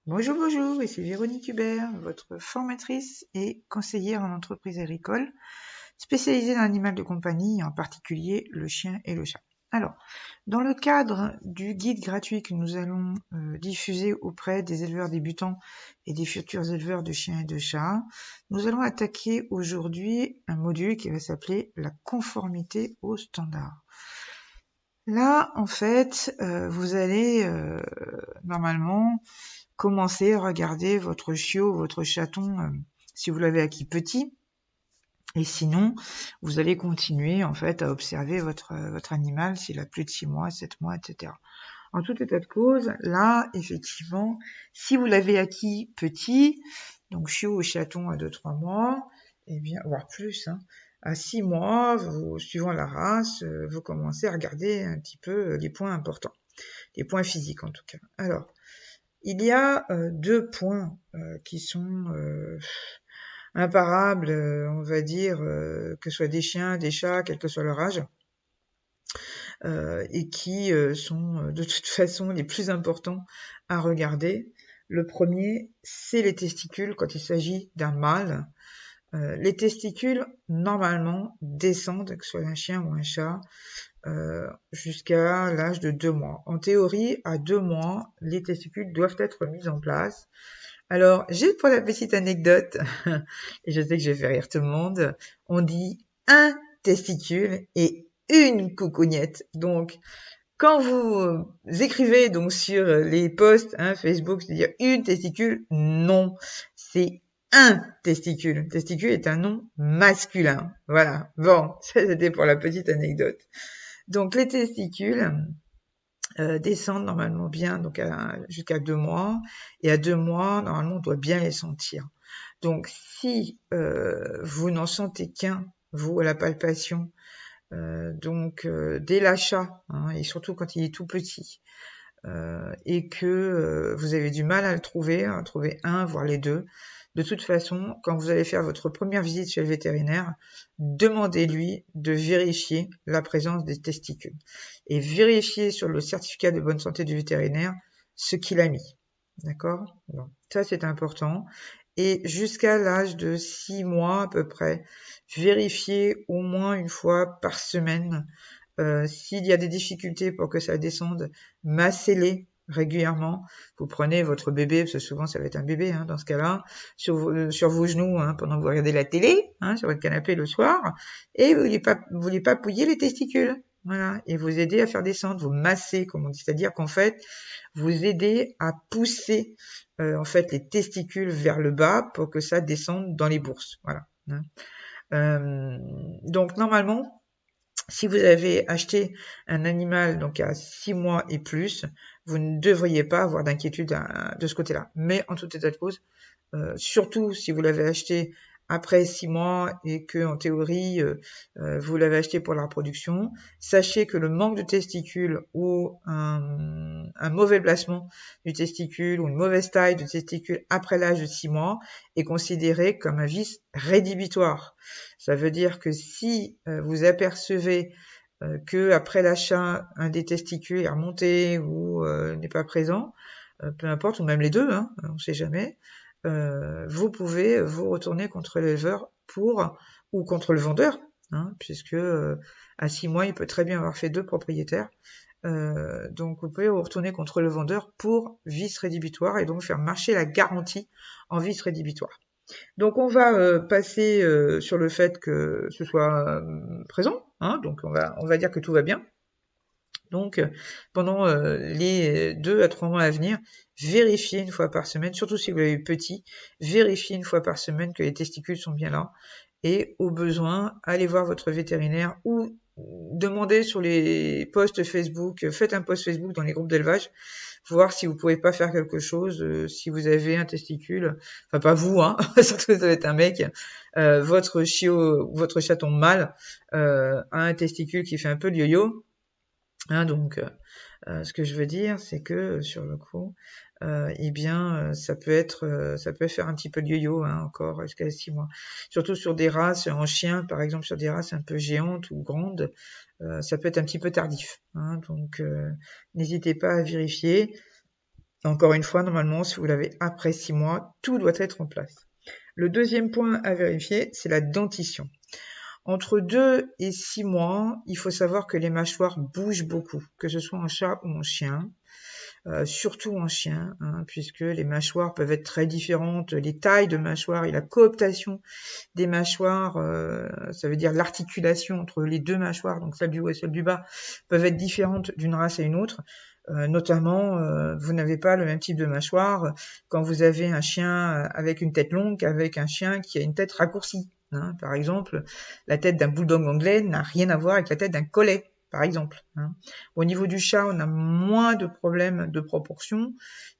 Bonjour, bonjour, ici Véronique Hubert, votre formatrice et conseillère en entreprise agricole, spécialisée dans l'animal de compagnie, en particulier le chien et le chat. Alors, dans le cadre du guide gratuit que nous allons diffuser auprès des éleveurs débutants et des futurs éleveurs de chiens et de chats, nous allons attaquer aujourd'hui un module qui va s'appeler la conformité aux standards. Là, en fait, vous allez normalement commencez à regarder votre chiot, votre chaton, si vous l'avez acquis petit. Et sinon, vous allez continuer en fait à observer votre animal s'il a plus de 6 mois, 7 mois, etc. En tout état de cause, là, effectivement, si vous l'avez acquis petit, donc chiot ou chaton à 2-3 mois, eh bien, voire plus, à 6 mois, suivant la race, vous commencez à regarder un petit peu les points importants, les points physiques en tout cas. Alors, il y a deux points qui sont imparables, on va dire, que ce soit des chiens, des chats, quel que soit leur âge, et qui sont de toute façon les plus importants à regarder. Le premier, c'est les testicules quand il s'agit d'un mâle. Les testicules, normalement, descendent, que ce soit un chien ou un chat, jusqu'à l'âge de 2 mois. En théorie, à 2 mois, les testicules doivent être mis en place. Alors, juste pour la petite anecdote, et je sais que je vais faire rire tout le monde, on dit un testicule et une coucougnette. Donc, quand vous écrivez donc sur les posts Facebook, c'est-à-dire une testicule, non, c'est un testicule. Testicule est un nom masculin. Voilà. Bon, ça c'était pour la petite anecdote. Donc les testicules descendent normalement bien donc jusqu'à 2 mois. Et à 2 mois, normalement, on doit bien les sentir. Donc si vous n'en sentez qu'un, vous, à la palpation, dès l'achat, et surtout quand il est tout petit, et que vous avez du mal à le trouver, à trouver un, voire les deux, de toute façon, quand vous allez faire votre première visite chez le vétérinaire, demandez-lui de vérifier la présence des testicules et vérifiez sur le certificat de bonne santé du vétérinaire ce qu'il a mis. D'accord? Bon, ça c'est important. Et jusqu'à l'âge de 6 mois à peu près, vérifiez au moins une fois par semaine. S'il y a des difficultés pour que ça descende, massez-les régulièrement. Vous prenez votre bébé, parce que souvent ça va être un bébé dans ce cas-là, sur vos genoux pendant que vous regardez la télé, sur votre canapé le soir, et vous les papouillez les testicules. Voilà, et vous aidez à faire descendre, vous massez, comme on dit, c'est-à-dire qu'en fait, vous aidez à pousser en fait les testicules vers le bas pour que ça descende dans les bourses. Voilà. Donc normalement, si vous avez acheté un animal donc à 6 mois et plus, vous ne devriez pas avoir d'inquiétude de ce côté-là. Mais en tout état de cause, surtout si vous l'avez acheté après 6 mois et que en théorie vous l'avez acheté pour la reproduction, sachez que le manque de testicules ou un mauvais placement du testicule ou une mauvaise taille de testicule après l'âge de 6 mois est considéré comme un vice rédhibitoire. Ça veut dire que si vous apercevez que après l'achat un des testicules est remonté ou n'est pas présent, peu importe, ou même les deux, on ne sait jamais, vous pouvez vous retourner contre l'éleveur ou contre le vendeur, puisque à 6 mois, il peut très bien avoir fait 2 propriétaires. Donc vous pouvez vous retourner contre le vendeur pour vice rédhibitoire et donc faire marcher la garantie en vice rédhibitoire. Donc on va passer sur le fait que ce soit présent, donc on va dire que tout va bien. Donc, pendant les 2 à 3 mois à venir, vérifiez une fois par semaine, surtout si vous l'avez petit, vérifiez une fois par semaine que les testicules sont bien là. Et au besoin, allez voir votre vétérinaire ou demandez sur les posts Facebook, faites un post Facebook dans les groupes d'élevage, voir si vous pouvez pas faire quelque chose, si vous avez un testicule, enfin pas vous, surtout que ça va être un mec, votre chiot, votre chaton mâle a un testicule qui fait un peu de yo-yo. Donc, ce que je veux dire, c'est que sur le coup, ça peut faire un petit peu de yo-yo encore jusqu'à 6 mois. Surtout sur des races en chien, par exemple, sur des races un peu géantes ou grandes, ça peut être un petit peu tardif. Donc, n'hésitez pas à vérifier. Encore une fois, normalement, si vous l'avez après 6 mois, tout doit être en place. Le deuxième point à vérifier, c'est la dentition. Entre 2 et 6 mois, il faut savoir que les mâchoires bougent beaucoup, que ce soit en chat ou en chien. Surtout en chien, hein, puisque les mâchoires peuvent être très différentes, les tailles de mâchoires et la cooptation des mâchoires, ça veut dire l'articulation entre les deux mâchoires, donc celle du haut et celle du bas, peuvent être différentes d'une race à une autre. Notamment, vous n'avez pas le même type de mâchoire quand vous avez un chien avec une tête longue qu'avec un chien qui a une tête raccourcie. Hein. Par exemple, la tête d'un bulldog anglais n'a rien à voir avec la tête d'un collet, par exemple. Hein. Au niveau du chat, on a moins de problèmes de proportion,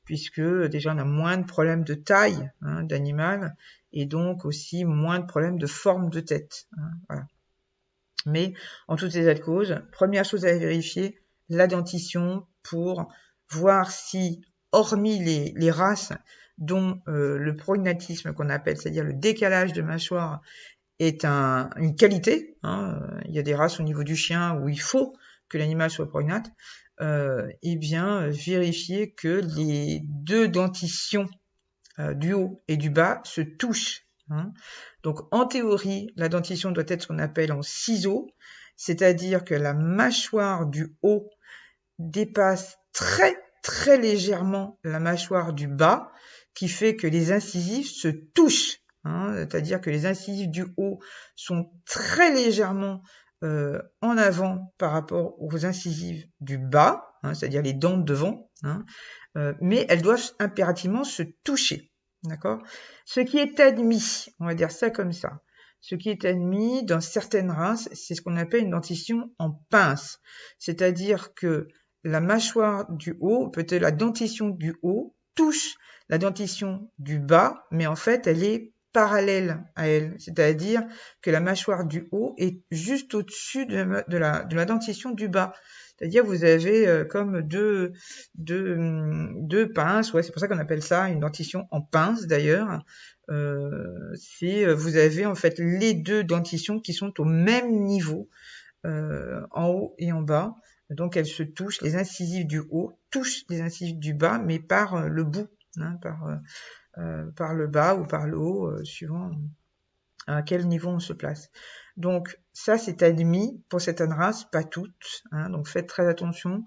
puisque déjà on a moins de problèmes de taille d'animal, et donc aussi moins de problèmes de forme de tête. Hein, voilà. Mais en tout état de cause, première chose à vérifier, la dentition pour voir si, hormis les races dont le prognatisme qu'on appelle, c'est-à-dire le décalage de mâchoire, est une qualité, hein, il y a des races au niveau du chien où il faut que l'animal soit prognate, et bien vérifier que les deux dentitions du haut et du bas se touchent. Hein. Donc en théorie, la dentition doit être ce qu'on appelle en ciseaux, c'est-à-dire que la mâchoire du haut dépasse très légèrement la mâchoire du bas, qui fait que les incisives se touchent. Hein, c'est-à-dire que les incisives du haut sont très légèrement en avant par rapport aux incisives du bas, hein, c'est-à-dire les dents de devant, hein, mais elles doivent impérativement se toucher. D'accord ? Ce qui est admis, on va dire ça comme ça, ce qui est admis dans certaines races, c'est ce qu'on appelle une dentition en pince. C'est-à-dire que la mâchoire du haut, peut-être la dentition du haut, touche la dentition du bas, mais en fait, elle est parallèle à elle. C'est-à-dire que la mâchoire du haut est juste au-dessus de la dentition du bas. C'est-à-dire vous avez comme deux pinces, ouais, c'est pour ça qu'on appelle ça une dentition en pince d'ailleurs. Vous avez en fait les deux dentitions qui sont au même niveau, en haut et en bas. Donc elles se touchent, les incisives du haut touchent les incisives du bas, mais par le bout, hein, par le bas ou par le haut, suivant à quel niveau on se place. Donc ça c'est admis pour certaines races, pas toutes, hein, donc faites très attention.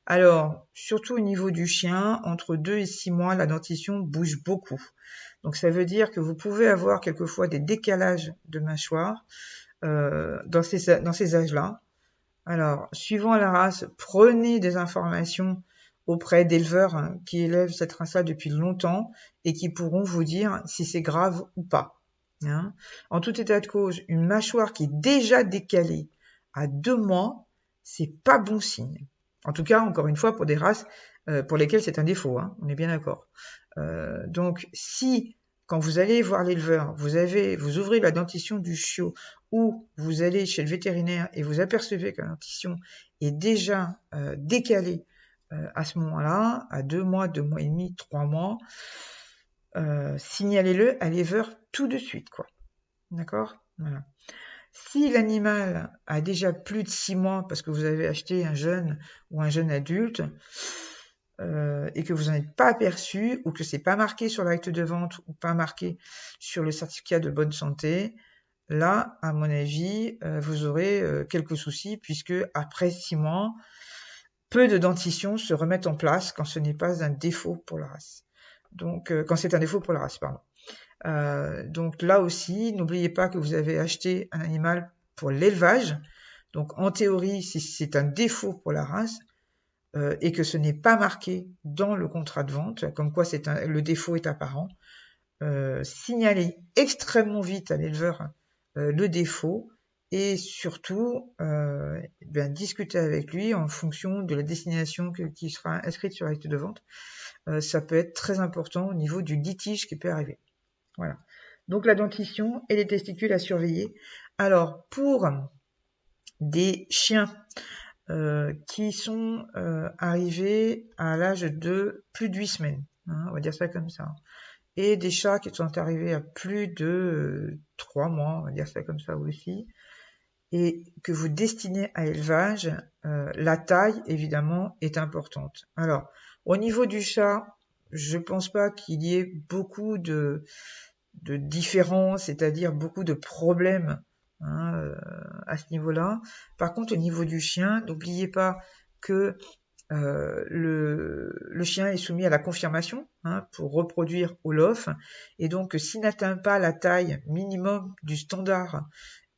Alors, surtout au niveau du chien, entre 2 et 6 mois, la dentition bouge beaucoup. Donc ça veut dire que vous pouvez avoir quelquefois des décalages de mâchoire dans ces âges-là. Alors, suivant la race, prenez des informations auprès d'éleveurs qui élèvent cette race-là depuis longtemps et qui pourront vous dire si c'est grave ou pas. Hein. En tout état de cause, une mâchoire qui est déjà décalée à 2 mois, c'est pas bon signe. En tout cas, encore une fois, pour des races pour lesquelles c'est un défaut, hein, on est bien d'accord. Donc, si quand vous allez voir l'éleveur, vous ouvrez la dentition du chiot ou vous allez chez le vétérinaire et vous apercevez que la dentition est déjà décalée à ce moment-là, à 2 mois, 2 mois et demi, 3 mois, signalez-le à l'éleveur tout de suite, quoi. D'accord ? Voilà. Si l'animal a déjà plus de 6 mois parce que vous avez acheté un jeune ou un jeune adulte et que vous n'en êtes pas aperçu ou que c'est pas marqué sur l'acte de vente ou pas marqué sur le certificat de bonne santé, là, à mon avis, vous aurez quelques soucis puisque après 6 mois, peu de dentitions se remettent en place quand ce n'est pas un défaut pour la race. Donc, quand c'est un défaut pour la race, pardon. Donc là aussi, n'oubliez pas que vous avez acheté un animal pour l'élevage. Donc en théorie, si c'est un défaut pour la race et que ce n'est pas marqué dans le contrat de vente, comme quoi le défaut est apparent, signalez extrêmement vite à l'éleveur le défaut et surtout discuter avec lui en fonction de la destination qui sera inscrite sur l'acte de vente. Ça peut être très important au niveau du litige qui peut arriver. Voilà. Donc la dentition et les testicules à surveiller. Alors pour des chiens qui sont arrivés à l'âge de plus de 8 semaines, hein, on va dire ça comme ça, et des chats qui sont arrivés à plus de 3 mois, on va dire ça comme ça aussi, et que vous destinez à élevage, la taille évidemment est importante. Alors au niveau du chat, je pense pas qu'il y ait beaucoup de différences, c'est-à-dire beaucoup de problèmes à ce niveau-là. Par contre, au niveau du chien, n'oubliez pas que le chien est soumis à la confirmation pour reproduire au lof, et donc s'il n'atteint pas la taille minimum du standard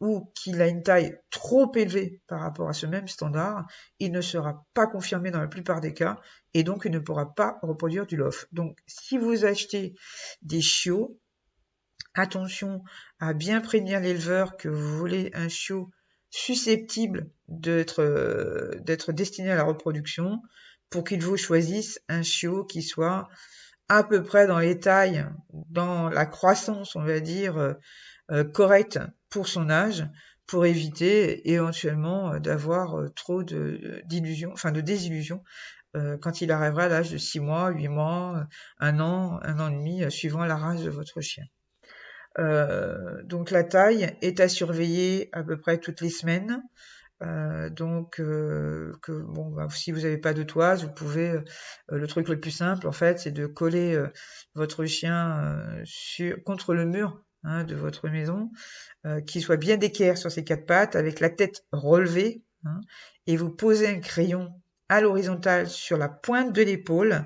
ou qu'il a une taille trop élevée par rapport à ce même standard, il ne sera pas confirmé dans la plupart des cas, et donc il ne pourra pas reproduire du lof. Donc si vous achetez des chiots, attention à bien prévenir l'éleveur que vous voulez un chiot susceptible d'être destiné à la reproduction, pour qu'il vous choisisse un chiot qui soit à peu près dans les tailles, dans la croissance, on va dire, correcte pour son âge, pour éviter éventuellement d'avoir trop d'illusions, enfin de désillusions, quand il arrivera à l'âge de 6 mois, 8 mois, 1 an et demi, suivant la race de votre chien. Donc la taille est à surveiller à peu près toutes les semaines. Si vous n'avez pas de toise, vous pouvez, le truc le plus simple en fait, c'est de coller votre chien contre le mur de votre maison, qu'il soit bien d'équerre sur ses 4 pattes, avec la tête relevée, et vous posez un crayon à l'horizontale sur la pointe de l'épaule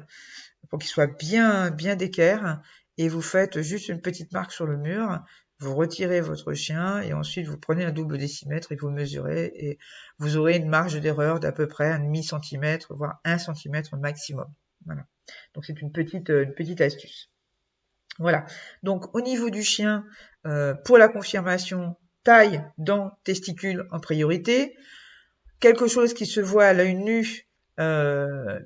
pour qu'il soit bien d'équerre, et vous faites juste une petite marque sur le mur. Vous retirez votre chien et ensuite vous prenez un double décimètre et vous mesurez, et vous aurez une marge d'erreur d'à peu près un demi-centimètre, voire 1 centimètre maximum. Voilà. Donc c'est une petite astuce. Voilà. Donc au niveau du chien, pour la confirmation, taille, dents, testicules en priorité. Quelque chose qui se voit à l'œil nu,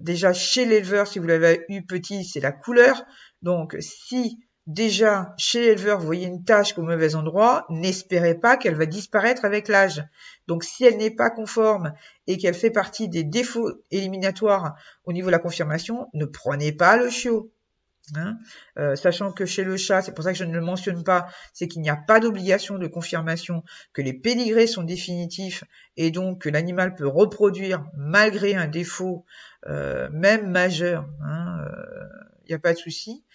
déjà chez l'éleveur, si vous l'avez eu petit, c'est la couleur. Donc si déjà chez l'éleveur vous voyez une tache au mauvais endroit, n'espérez pas qu'elle va disparaître avec l'âge. Donc si elle n'est pas conforme et qu'elle fait partie des défauts éliminatoires au niveau de la confirmation, ne prenez pas le chiot. Sachant que chez le chat, c'est pour ça que je ne le mentionne pas, c'est qu'il n'y a pas d'obligation de confirmation, que les pédigrés sont définitifs et donc que l'animal peut reproduire malgré un défaut même majeur. Il n'y a pas de souci.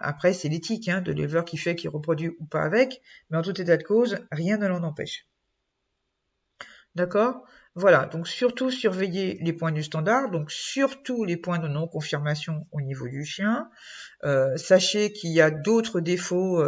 Après, c'est l'éthique de l'éleveur qui fait qu'il reproduit ou pas avec, mais en tout état de cause, rien ne l'en empêche. D'accord ? Voilà, donc surtout surveiller les points du standard, donc surtout les points de non-confirmation au niveau du chien. Sachez qu'il y a d'autres défauts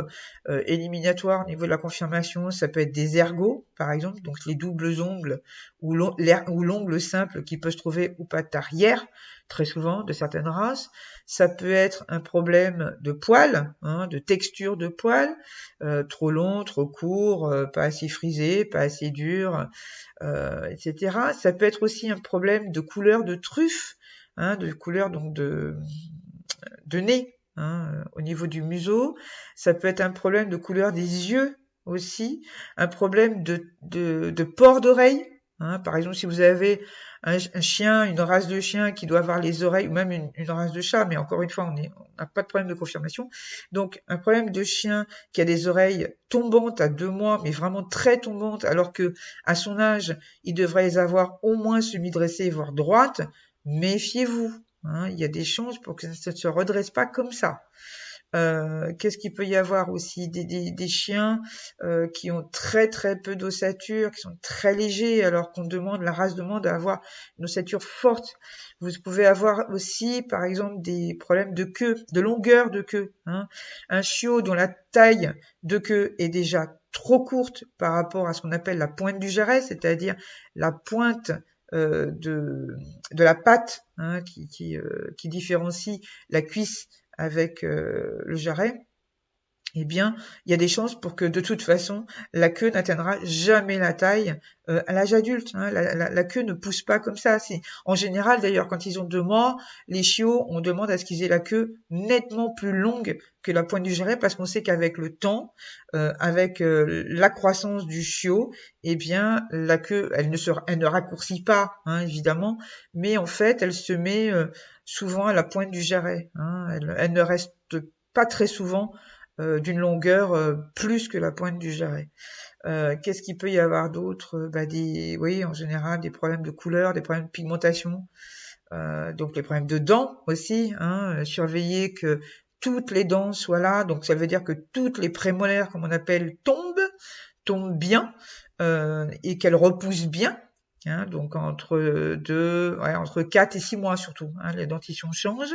éliminatoires au niveau de la confirmation, ça peut être des ergots, par exemple, donc les doubles ongles ou l'ongle simple qui peut se trouver aux pattes arrière, très souvent, de certaines races. Ça peut être un problème de poils, de texture de poils, trop long, trop court, pas assez frisé, pas assez dur, etc. Ça peut être aussi un problème de couleur de truffe, de couleur donc de nez, au niveau du museau. Ça peut être un problème de couleur des yeux aussi, un problème de port d'oreille. Par exemple, si vous avez un chien, une race de chien qui doit avoir les oreilles, ou même une race de chat, mais encore une fois, on n'a pas de problème de confirmation. Donc, un problème de chien qui a des oreilles tombantes à 2 mois, mais vraiment très tombantes, alors que à son âge, il devrait les avoir au moins semi-dressées, voire droites. Méfiez-vous. Il y a des chances pour que ça ne se redresse pas comme ça. Qu'est-ce qu'il peut y avoir aussi des chiens qui ont très très peu d'ossature, qui sont très légers, alors qu'on la race demande à avoir une ossature forte. Vous pouvez avoir aussi, par exemple, des problèmes de queue, de longueur de queue. Un chiot dont la taille de queue est déjà trop courte par rapport à ce qu'on appelle la pointe du jarret, c'est-à-dire la pointe de la patte qui différencie la cuisse avec le jarret, eh bien, il y a des chances pour que de toute façon, la queue n'atteindra jamais la taille à l'âge adulte. La queue ne pousse pas comme ça. En général, d'ailleurs, quand ils ont 2 mois, les chiots, on demande à ce qu'ils aient la queue nettement plus longue que la pointe du jarret, parce qu'on sait qu'avec le temps, avec la croissance du chiot, eh bien, la queue, elle ne raccourcit pas, évidemment, mais en fait, elle se met souvent à la pointe du jarret. Elle ne reste pas très souvent d'une longueur plus que la pointe du jarret. Qu'est-ce qu'il peut y avoir d'autre ? Oui, en général, des problèmes de couleur, des problèmes de pigmentation. Donc les problèmes de dents aussi, hein, surveiller que toutes les dents soient là, donc ça veut dire que toutes les prémolaires, comme on appelle, tombent bien, et qu'elles repoussent bien, hein, donc entre 4 et 6 mois surtout, hein, la dentition change.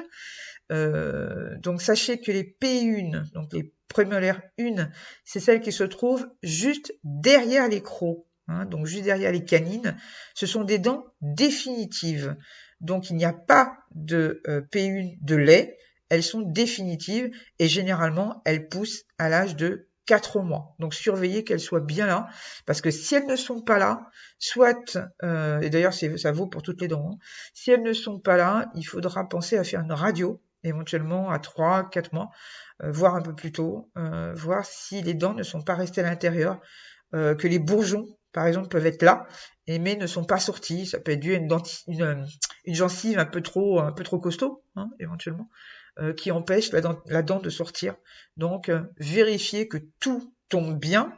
Donc sachez que les P1, donc les prémolaires 1, c'est celles qui se trouvent juste derrière les crocs, hein, donc juste derrière les canines. Ce sont des dents définitives. Donc il n'y a pas de P1 de lait, elles sont définitives et généralement elles poussent à l'âge de 4 mois. Donc surveillez qu'elles soient bien là, parce que si elles ne sont pas là, soit, et d'ailleurs ça vaut pour toutes les dents, hein, si elles ne sont pas là, il faudra penser à faire une radio, éventuellement à 3-4 mois, voire un peu plus tôt, voir si les dents ne sont pas restées à l'intérieur, que les bourgeons, par exemple, peuvent être là, mais ne sont pas sortis. Ça peut être dû à une gencive un peu trop costaud, hein, éventuellement, qui empêche la dent de sortir. Donc, vérifiez que tout tombe bien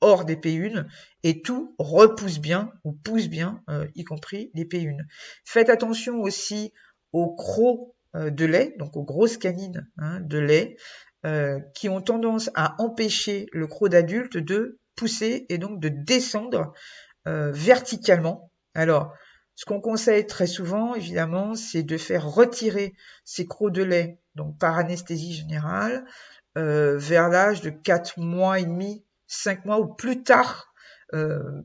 hors des P1 et tout repousse bien ou pousse bien, y compris les P1. Faites attention aussi aux crocs de lait, donc aux grosses canines, hein, de lait, qui ont tendance à empêcher le croc d'adulte de pousser et donc de descendre verticalement. Alors, ce qu'on conseille très souvent, évidemment, c'est de faire retirer ces crocs de lait, donc par anesthésie générale, vers l'âge de 4 mois et demi, 5 mois ou plus tard,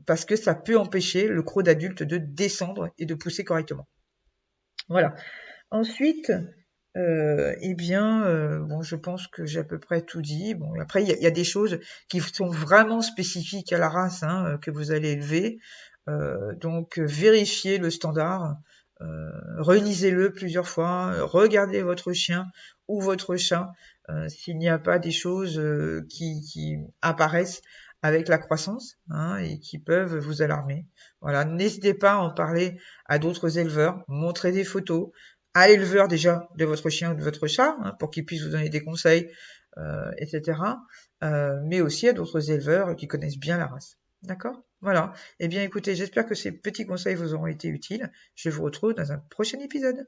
parce que ça peut empêcher le croc d'adulte de descendre et de pousser correctement. Voilà. Ensuite, bon, je pense que j'ai à peu près tout dit. Bon, après, il y a des choses qui sont vraiment spécifiques à la race, hein, que vous allez élever. Donc, vérifiez le standard, relisez-le plusieurs fois, regardez votre chien ou votre chat s'il n'y a pas des choses qui apparaissent avec la croissance, hein, et qui peuvent vous alarmer. Voilà, n'hésitez pas à en parler à d'autres éleveurs, montrez des photos, à l'éleveur déjà de votre chien ou de votre chat, hein, pour qu'il puisse vous donner des conseils, etc. Mais aussi à d'autres éleveurs qui connaissent bien la race. D'accord ? Voilà. Eh bien écoutez, j'espère que ces petits conseils vous auront été utiles. Je vous retrouve dans un prochain épisode.